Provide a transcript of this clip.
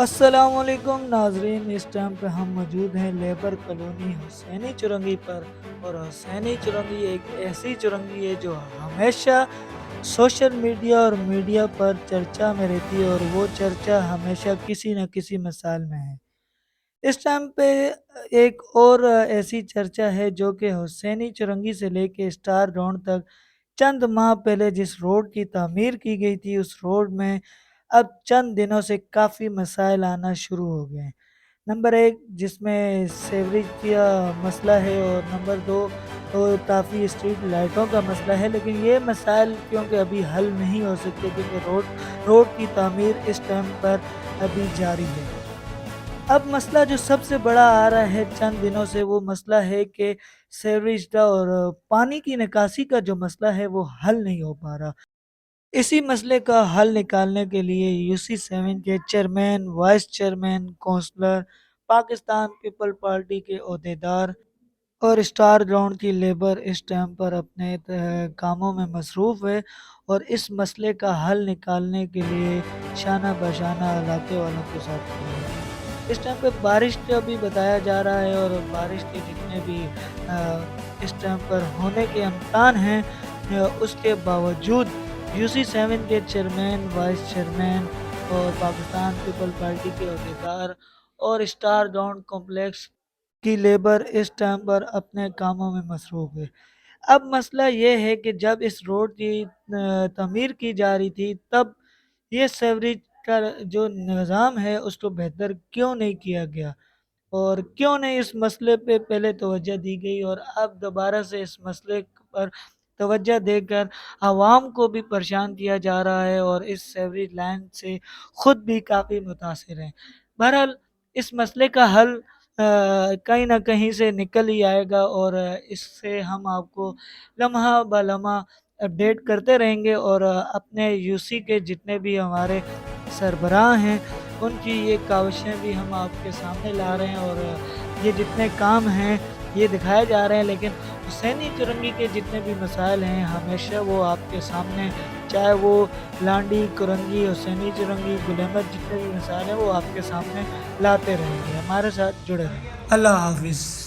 السلام علیکم ناظرین، اس ٹائم پہ ہم موجود ہیں لیبر کالونی حسینی چرنگی پر، اور حسینی چرنگی ایک ایسی چرنگی ہے جو ہمیشہ سوشل میڈیا اور میڈیا پر چرچا میں رہتی ہے، اور وہ چرچا ہمیشہ کسی نہ کسی مسائل میں ہے۔ اس ٹائم پہ ایک اور ایسی چرچا ہے جو کہ حسینی چرنگی سے لے کے اسٹار گراؤنڈ تک چند ماہ پہلے جس روڈ کی تعمیر کی گئی تھی، اس روڈ میں اب چند دنوں سے کافی مسائل آنا شروع ہو گئے ہیں۔ نمبر ایک، جس میں سیوریج کا مسئلہ ہے، اور نمبر دو، کافی اسٹریٹ لائٹوں کا مسئلہ ہے، لیکن یہ مسائل کیونکہ ابھی حل نہیں ہو سکتے کیونکہ روڈ کی تعمیر اس ٹائم پر ابھی جاری ہے۔ اب مسئلہ جو سب سے بڑا آ رہا ہے چند دنوں سے، وہ مسئلہ ہے کہ سیوریج کا اور پانی کی نکاسی کا جو مسئلہ ہے وہ حل نہیں ہو پا رہا۔ اسی مسئلے کا حل نکالنے کے لیے UC7 کے chairman, vice chairman, councillor, Pakistan People Party کے عہدیدار اور اسٹار گراؤنڈ کی لیبر اس ٹائم پر اپنے کاموں میں مصروف ہے، اور اس مسئلے کا حل نکالنے کے لیے شانہ بشانہ علاقے والوں کے ساتھ کھڑے ہیں۔ اس ٹائم پہ بارش کا بھی بتایا جا رہا ہے، اور بارش کے جتنے بھی آ، اس ٹائم پر ہونے کے امکان ہیں، اس کے باوجود UC7 کے چیئرمین، وائس چیئرمین اور پاکستان پیپل پارٹی کے عہدیدار اور اسٹار گراؤنڈ کمپلیکس کی لیبر اس ٹائم پر اپنے کاموں میں مصروف ہے۔ اب مسئلہ یہ ہے کہ جب اس روڈ کی تعمیر کی جا رہی تھی، تب یہ سیوریج کا جو نظام ہے اس کو بہتر کیوں نہیں کیا گیا، اور کیوں نہیں اس مسئلے پہ پہلے توجہ دی گئی، اور اب دوبارہ سے اس مسئلے پر توجہ دے کر عوام کو بھی پریشان کیا جا رہا ہے، اور اس سیوریج لائن سے خود بھی کافی متاثر ہیں۔ بہرحال اس مسئلے کا حل کہیں نہ کہیں سے نکل ہی آئے گا، اور اس سے ہم آپ کو لمحہ بہ لمحہ اپڈیٹ کرتے رہیں گے، اور اپنے UC کے جتنے بھی ہمارے سربراہ ہیں ان کی یہ کاوشیں بھی ہم آپ کے سامنے لا رہے ہیں، اور یہ جتنے کام ہیں یہ دکھائے جا رہے ہیں، لیکن حسینی چرنگی کے جتنے بھی مسائل ہیں ہمیشہ وہ آپ کے سامنے، چاہے وہ لانڈی، کرنگی، حسینی چرنگی، گل احمد، جتنے بھی مسائل ہیں وہ آپ کے سامنے لاتے رہیں گے۔ ہمارے ساتھ جڑے رہیں۔ اللہ حافظ۔